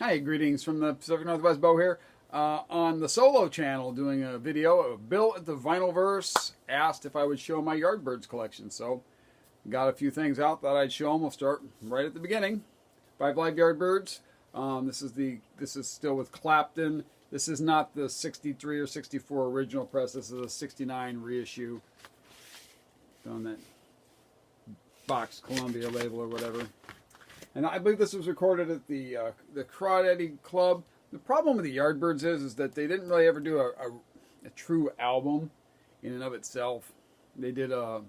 Hi, greetings from the Pacific Northwest. Bo here. On the solo channel, doing a video of Bill at the Vinylverse asked if I would show my Yardbirds collection. So, got a few things out that I'd show them. We'll start right at the beginning. 5 live Yardbirds. This is still with Clapton. This is not the 63 or 64 original press. This is a 69 reissue on that box Columbia label or whatever. And I believe this was recorded at the Crawdaddy Club. The problem with the Yardbirds is that they didn't really ever do a true album in and of itself. They did to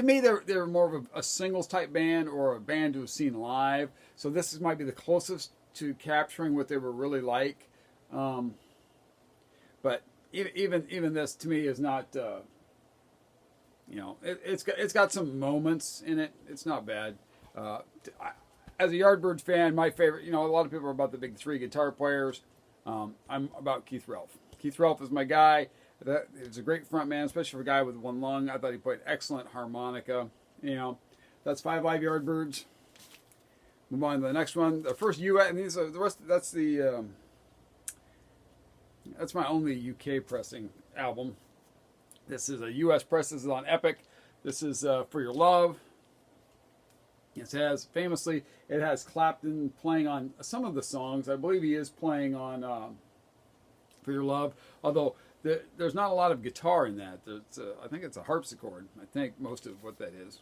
me, they're more of a singles type band or a band to have seen live. So this might be the closest to capturing what they were really like. But even this to me is not. It's got some moments in it. It's not bad. As a Yardbirds fan, my favorite, a lot of people are about the big three guitar players. I'm about Keith Relf. Keith Relf is my guy. He's a great front man, especially for a guy with one lung. I thought he played excellent harmonica. That's 5 live Yardbirds. Move on to the next one. The first U.S. and these are the rest. That's my only UK pressing album. This is a U.S. press. This is on Epic. This is For Your Love. It has Clapton playing on some of the songs. I believe he is playing on For Your Love. Although there's not a lot of guitar in that. I think it's a harpsichord. I think most of what that is.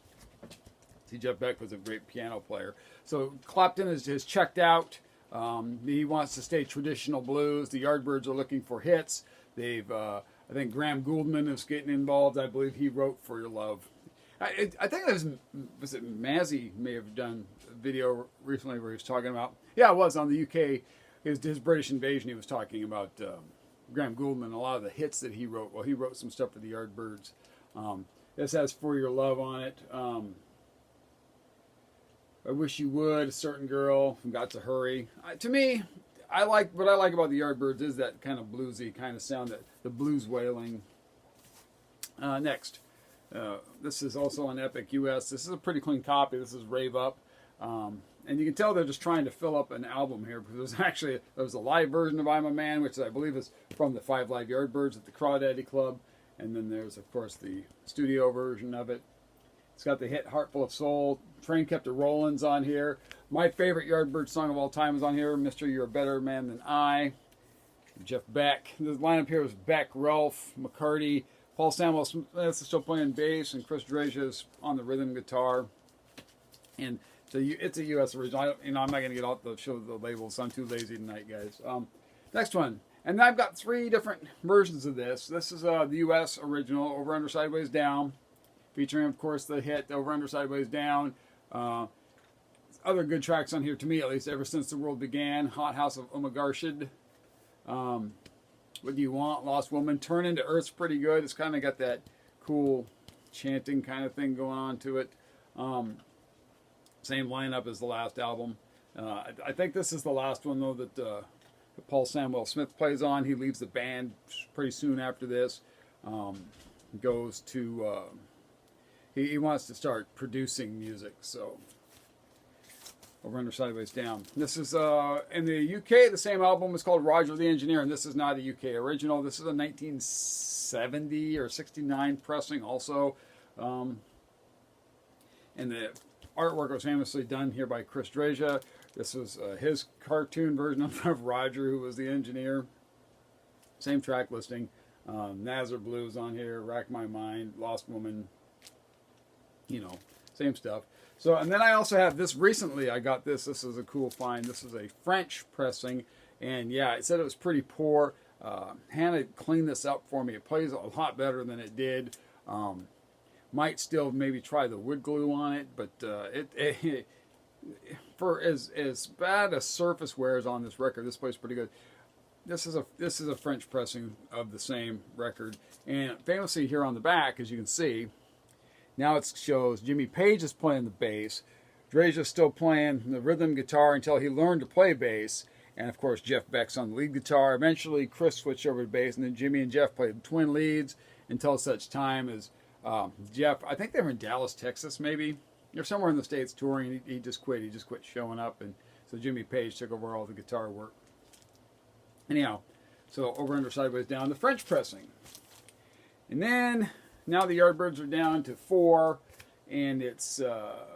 See, Jeff Beck was a great piano player. So Clapton is checked out. He wants to stay traditional blues. The Yardbirds are looking for hits. I think Graham Gouldman is getting involved. I believe he wrote For Your Love. I think was it Mazzy may have done a video recently where he was talking about, it was on the UK, his British Invasion, he was talking about Graham Gouldman, a lot of the hits that he wrote. Well, he wrote some stuff for the Yardbirds. This has For Your Love on it. I Wish You Would, A Certain Girl, Got to Hurry. To me, what I like about the Yardbirds is that kind of bluesy kind of sound, that the blues wailing. Next, this is also on Epic US. This is a pretty clean copy. This is Rave Up, and you can tell they're just trying to fill up an album here because there was a live version of I'm a Man, which I believe is from the 5 live Yardbirds at the Crawdaddy Club, and then there's of course the studio version of it. It's got the hit Heart Full of Soul. Train Kept a Rollins on here. My favorite Yardbird song of all time is on here, Mr. You're a Better Man Than I. Jeff Beck. The lineup here is Beck, Relf, McCarty, Paul Samuel Smith is still playing bass, and Chris Dreja is on the rhythm guitar. And so it's a U.S. original. I'm not going to get off the show the labels. I'm too lazy tonight, guys. Next one. And I've got 3 different versions of this. This is the U.S. original, Over, Under, Sideways, Down, featuring, of course, the hit Over, Under, Sideways, Down. Other good tracks on here, to me at least, Ever Since the World Began, Hot House of Umagarshid, What Do You Want, Lost Woman, Turn Into Earth's pretty good. It's kind of got that cool chanting kind of thing going on to it. Same lineup as the last album. I think this is the last one, though, that Paul Samuel Smith plays on. He leaves the band pretty soon after this. Goes to... He wants to start producing music, so... Over, Under, Sideways, Down. This is, in the UK, the same album is called Roger the Engineer, and this is not a UK original. This is a 1970 or 69 pressing also. And the artwork was famously done here by Chris Dreja. This was his cartoon version of Roger, who was the engineer. Same track listing. Nazar Blues on here, Rack My Mind, Lost Woman, same stuff. So, and then I also have this recently. I got this. This is a cool find. This is a French pressing, and yeah, it said it was pretty poor. Hannah cleaned this up for me. It plays a lot better than it did. Might still maybe try the wood glue on it, but for as bad as surface wear is on this record, this plays pretty good. This is a French pressing of the same record, and famously here on the back, as you can see. Now it shows Jimmy Page is playing the bass. Dreja's still playing the rhythm guitar until he learned to play bass. And of course, Jeff Beck's on the lead guitar. Eventually, Chris switched over to bass, and then Jimmy and Jeff played twin leads until such time as Jeff, I think they were in Dallas, Texas, maybe. They're somewhere in the States touring. He just quit. He just quit showing up. And So Jimmy Page took over all the guitar work. Anyhow, so over, under, sideways, down, the French pressing. And then now the Yardbirds are down to 4, and it's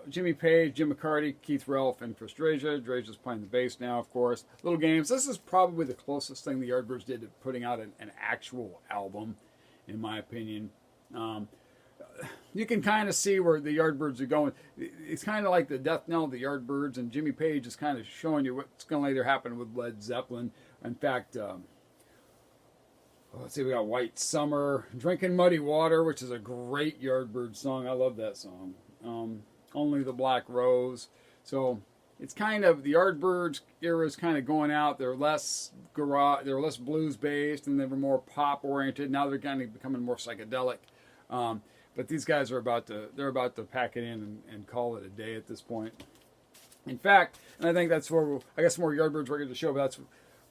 Jimmy Page, Jim McCarty, Keith Relf, and Chris Dreja. Dreja's playing the bass now, of course. Little Games. This is probably the closest thing the Yardbirds did to putting out an actual album, in my opinion. You can kind of see where the Yardbirds are going. It's kind of like the death knell of the Yardbirds, and Jimmy Page is kind of showing you what's going to later happen with Led Zeppelin. In fact, let's see, we got White Summer, Drinkin' Muddy Water, which is a great Yardbird song. I love that song. Only the Black Rose. So it's kind of, the Yardbirds era is kind of going out. They're less garage, they're less blues based, and they were more pop oriented. Now they're kind of becoming more psychedelic. But these guys are about to pack it in and call it a day at this point. In fact, and I think that's where I got some more Yardbirds records to show, but that's,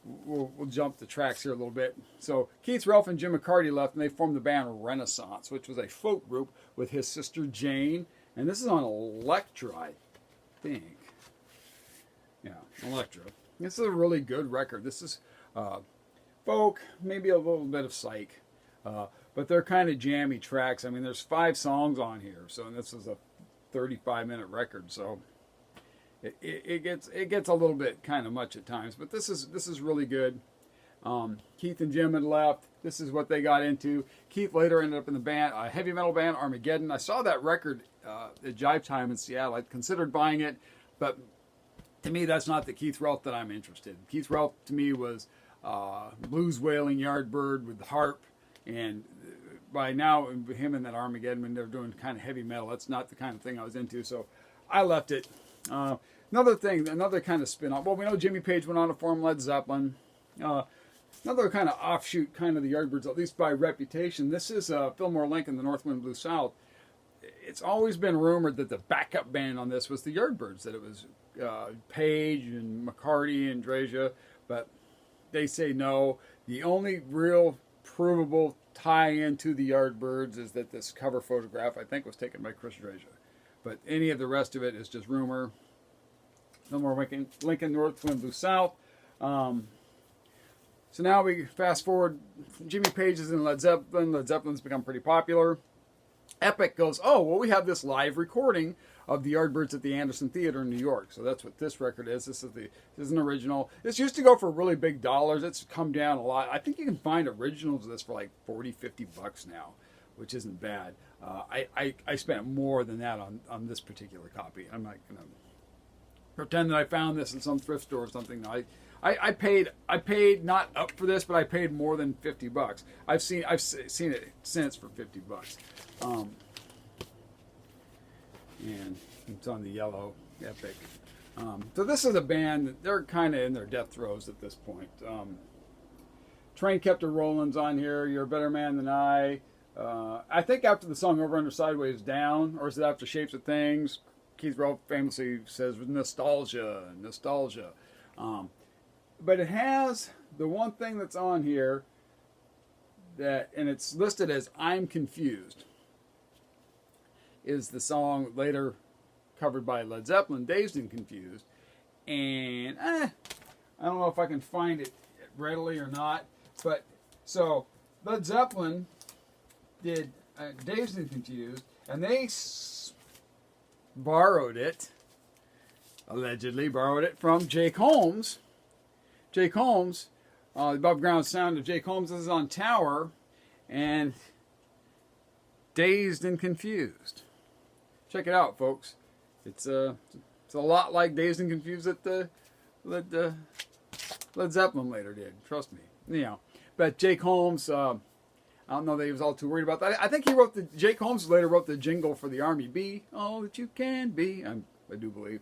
we'll jump the tracks here a little bit. So Keith Relf and Jim McCarty left, and they formed the band Renaissance, which was a folk group with his sister Jane. And this is on Elektra, I think. Yeah, Elektra. This is a really good record. This is folk, maybe a little bit of psych. But they're kind of jammy tracks. I mean, there's 5 songs on here, so this is a 35-minute record. So it gets a little bit kind of much at times, but this is really good. Keith and Jim had left. This is what they got into. Keith later ended up in the band, a heavy metal band, Armageddon. I saw that record at Jive Time in Seattle. I considered buying it, but to me, that's not the Keith Relf that I'm interested in. Keith Relf to me was blues wailing Yardbird with the harp, and by now him and that Armageddon, when they're doing kind of heavy metal, that's not the kind of thing I was into. So I left it. Another kind of spin-off. Well, we know Jimmy Page went on to form Led Zeppelin. Another kind of offshoot, kind of the Yardbirds, at least by reputation. This is Fillmore Lincoln, the North Wind Blue South. It's always been rumored that the backup band on this was the Yardbirds, that it was Page and McCarty and Dreja, but they say no. The only real provable tie-in to the Yardbirds is that this cover photograph, I think, was taken by Chris Dreja. But any of the rest of it is just rumor. No more Lincoln, North Wind Blue South. So now we fast forward. Jimmy Page is in Led Zeppelin. Led Zeppelin's become pretty popular. Epic goes, oh, well, we have this live recording of the Yardbirds at the Anderson Theater in New York. So that's what this record is. This is an original. This used to go for really big dollars. It's come down a lot. I think you can find originals of this for like $40, $50 now, which isn't bad. I spent more than that on this particular copy. I'm not going to pretend that I found this in some thrift store or something. No, I paid not up for this, but I paid more than $50. I've seen it since for $50. And it's on the yellow Epic. So this is a band that they're kind of in their death throes at this point. Train Kept a Rollins on here. You're a Better Man Than I. I think after the song Over Under Sideways Down, or is it after Shapes of Things? Keith Relf famously says nostalgia. But it has the one thing that's on here that, and it's listed as I'm Confused, is the song later covered by Led Zeppelin, Dazed and Confused. And I don't know if I can find it readily or not, but so Led Zeppelin did Dazed and Confused, and they allegedly borrowed it from Jake Holmes. Jake Holmes, the above ground sound of Jake Holmes. This is on Tower, and Dazed and Confused. Check it out, folks. It's a lot like Dazed and Confused that the Led Zeppelin later did. Trust me. Anyhow, but Jake Holmes, I don't know that he was all too worried about that. I think Jake Holmes later wrote the jingle for the Army. Be all that you can be. I do believe.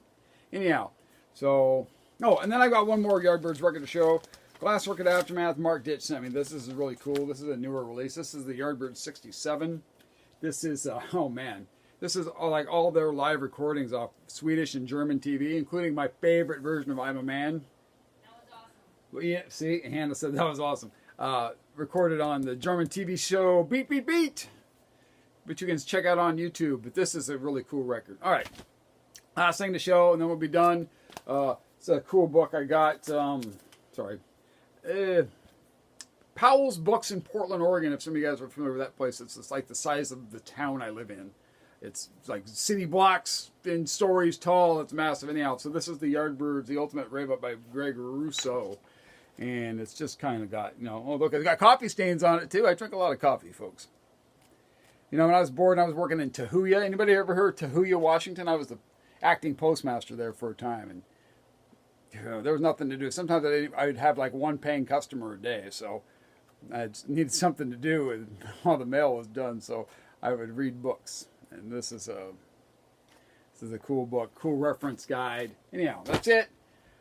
Anyhow, so, and then I got one more Yardbirds record to show. Glass Record Aftermath, Mark Ditch sent me. This is really cool. This is a newer release. This is the Yardbirds 67. This is, this is like all their live recordings off Swedish and German TV, including my favorite version of I'm a Man. That was awesome. Well, yeah, see, Hannah said that was awesome. Recorded on the German TV show Beat Beat Beat, which you can check out on YouTube. But this is a really cool record. All right, last thing to show, and then we'll be done. It's a cool book I got. Sorry. Powell's Books in Portland, Oregon. If some of you guys are familiar with that place, it's like the size of the town I live in. It's like city blocks in stories tall. It's massive. Anyhow, so this is the Yardbirds, the Ultimate Rave Up by Greg Russo. And it's just kind of got, oh, look, it's got coffee stains on it too. I drink a lot of coffee, folks. When I was bored, I was working in Tahuya. Anybody ever heard of Tahuya, Washington? I was the acting postmaster there for a time. And there was nothing to do. Sometimes I'd have like one paying customer a day. So I needed something to do and all the mail was done. So I would read books. And this is a cool book, cool reference guide. Anyhow, that's it.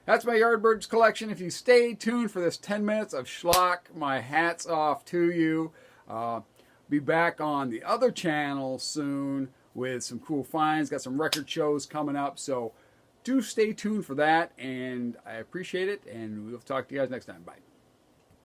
That's my Yardbirds collection. If you stay tuned for this 10 minutes of schlock, my hat's off to you. Be back on the other channel soon with some cool finds. Got some record shows coming up. So do stay tuned for that. And I appreciate it. And we'll talk to you guys next time. Bye.